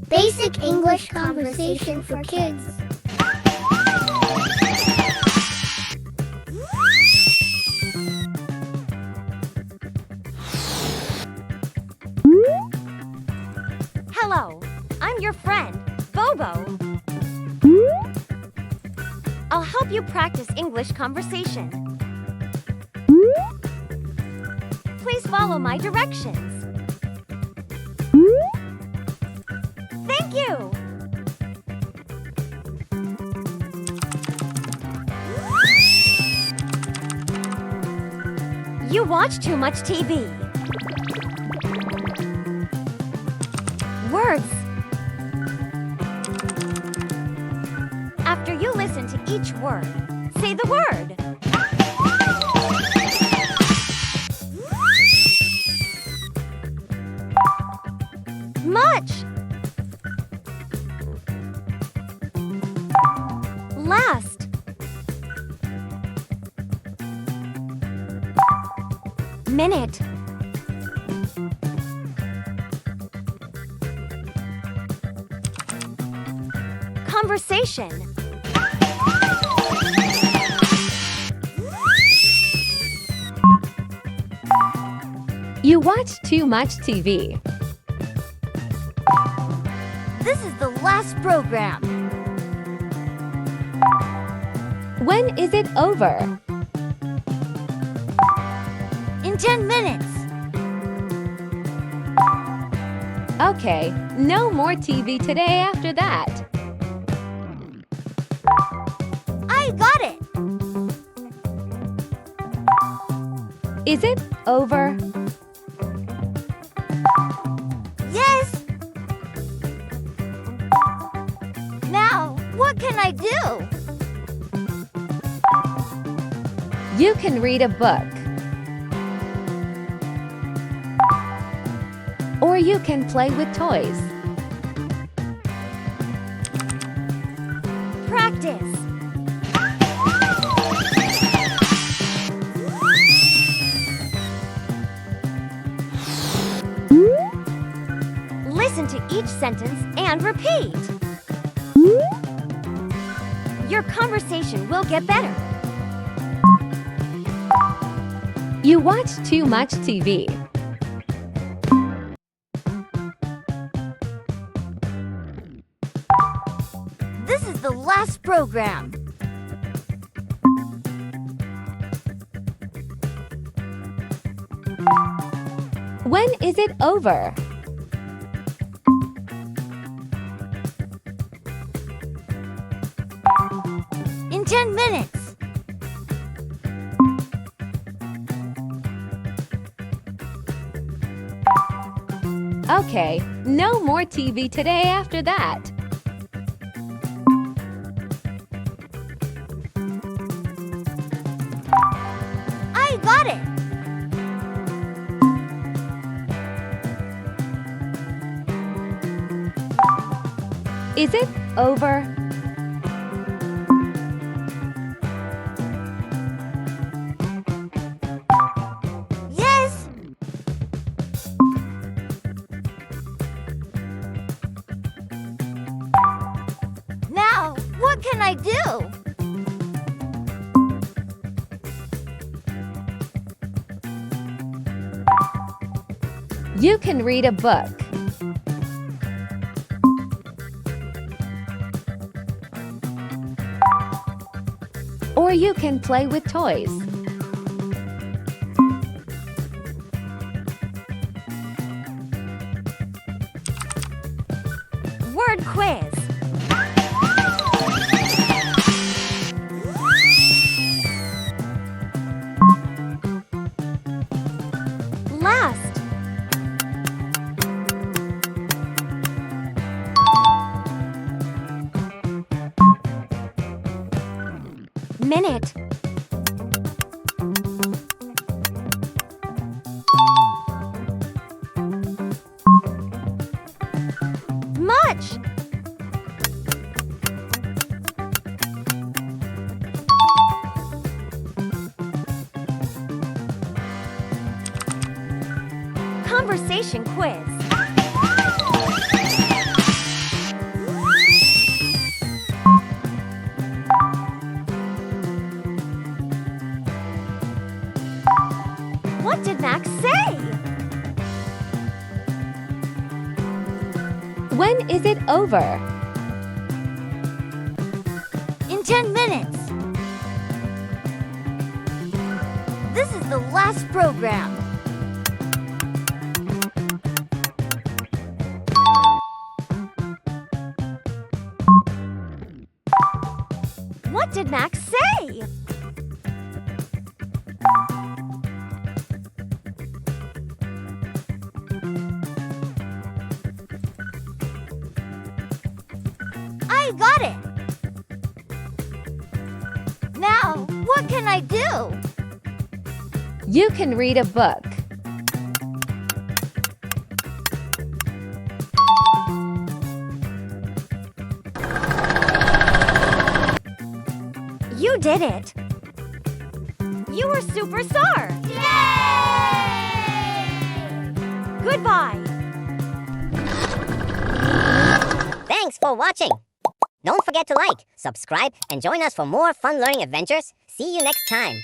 Basic English conversation for kids. Hello, I'm your friend, Bobo. I'll help you practice English conversation. Please follow my directions. Thank you! You watch too much TV. Words. After you listen to each word, say the word. Much. Last. Minute. Conversation. You watch too much TV. This is the last program. When is it over? In 10 minutes. Okay, no more TV today after that. I got it. Is it over? Yes. Now, what can I do? You can read a book. Or you can play with toys. Practice. Listen to each sentence and repeat. Your conversation will get better. You watch too much TV. This is the last program. When is it over? In 10 minutes. Okay, no more TV today after that. I got it. Is it over? Yes. Now, what can I do? You can read a book. Or you can play with toys. Word quiz. Last. Minute. Much. Conversation quiz. Max say? When is it over? In 10 minutes. This is the last program. What did Max say? I got it. Now, what can I do? You can read a book. You did it. You were superstar. Yay! Goodbye. Thanks for watching. Don't forget to like, subscribe, and join us for more fun learning adventures. See you next time.